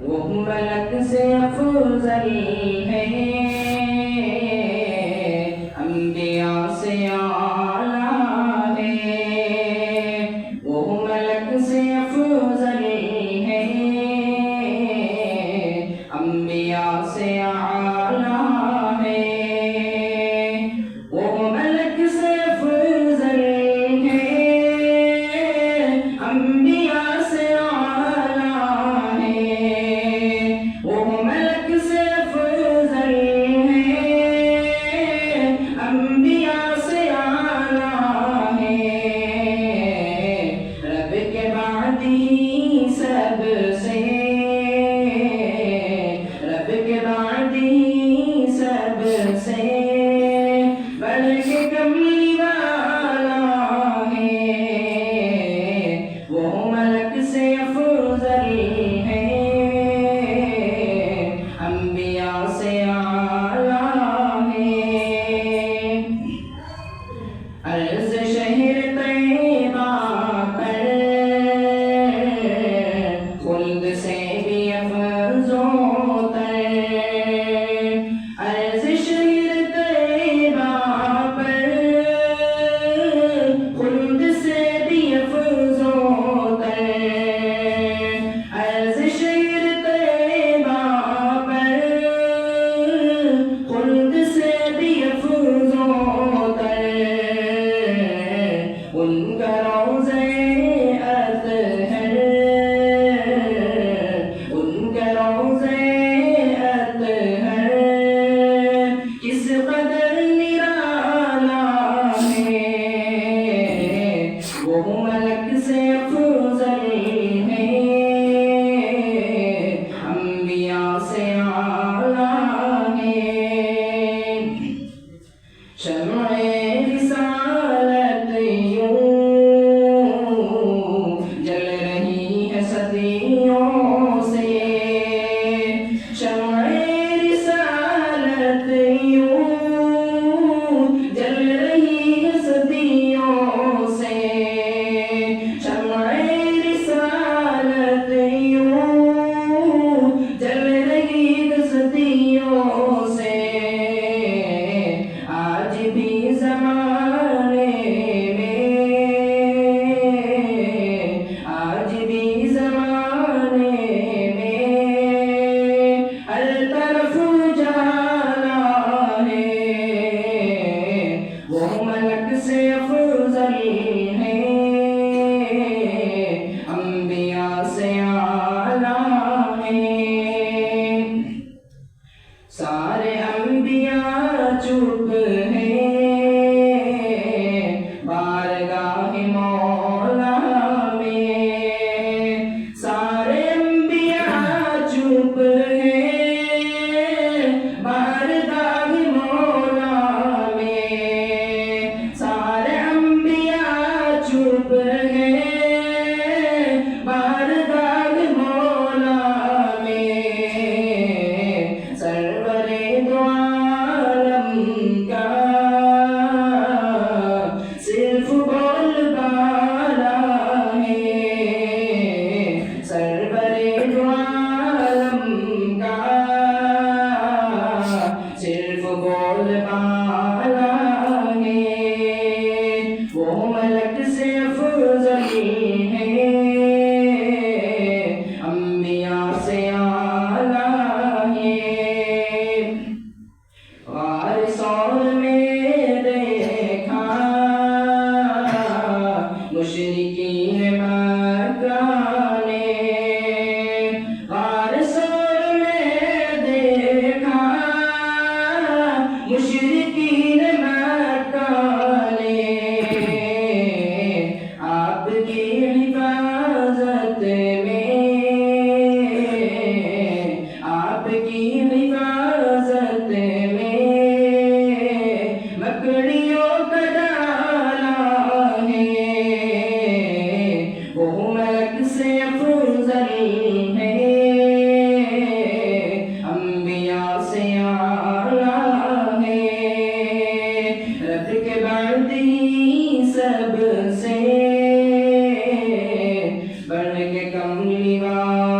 وہ ملک سے افضل ہے، انبیاء سے اعلیٰ ہے، وہ ملک سے افضل ہے، انبیاء سے اعلیٰ ہے، وہ ملک سے افضل ہے، انبیاء سے اعلیٰ ہے، وہ ملک سے افضل ہے، انبیاء سے اعلیٰ ہے، رب کے بعد ہی سب سے، رب کے بعد ہی سب سے بڑھ کے کملی والا ہے، وہ ملک سے افضل ہے، انبیاء سے اعلیٰ ہے، عرض شہر طیبہ پر خلد سے بھی افضل تر، عرض شہر طیبہ پر خلد سے بھی افضل تر، عرض شہر طیبہ پر خلد سے بھی افضل تر، ان کا روضہ اطہر، ان کا روضہ اطہر کس قدر نرالا ہے، وہ ملک سے افضل ہے، انبیاء سے اعلیٰ ہے، شمع رسالت یوں جل رہی ہے صدیوں سے، شمع رسالت یوں جل رہی ہے صدیوں سے، شمع رسالت یوں جل رہی ہے صدیوں سے، آج بھی زمانے میں، آج بھی زمانے میں ہر طرف اجالا ہے، وہ ملک سے افضل ہے، انبیاء سے اعلیٰ ہے، سارے انبیاء چپ ہیں بارگاہ مولا میں، سارے انبیاء چپ ہیں بارگاہ مولا میں، سارے انبیاء چپ ہیں بارگاہ مولا میں، سرور دو عالم کا صرف بول بالا ہے، سرور دو عالم کا صرف بول بالا ہے، وہ ملک سے افضل ہے، انبیاء سے اعلیٰ ہے، غار ثور میں دیکھا مشرکین مکہ نے، غار ثور میں دیکھا مشرکین مکہ نے، آپ کی حفاظت میں، آپ کی حفاظت میں مکڑیوں کا ڈالا ہے، وہ ملک سے افضل ہے، انبیاء سے اعلیٰ ہے، رب کے بعد ہی سب سے بڑھ کے کملی والا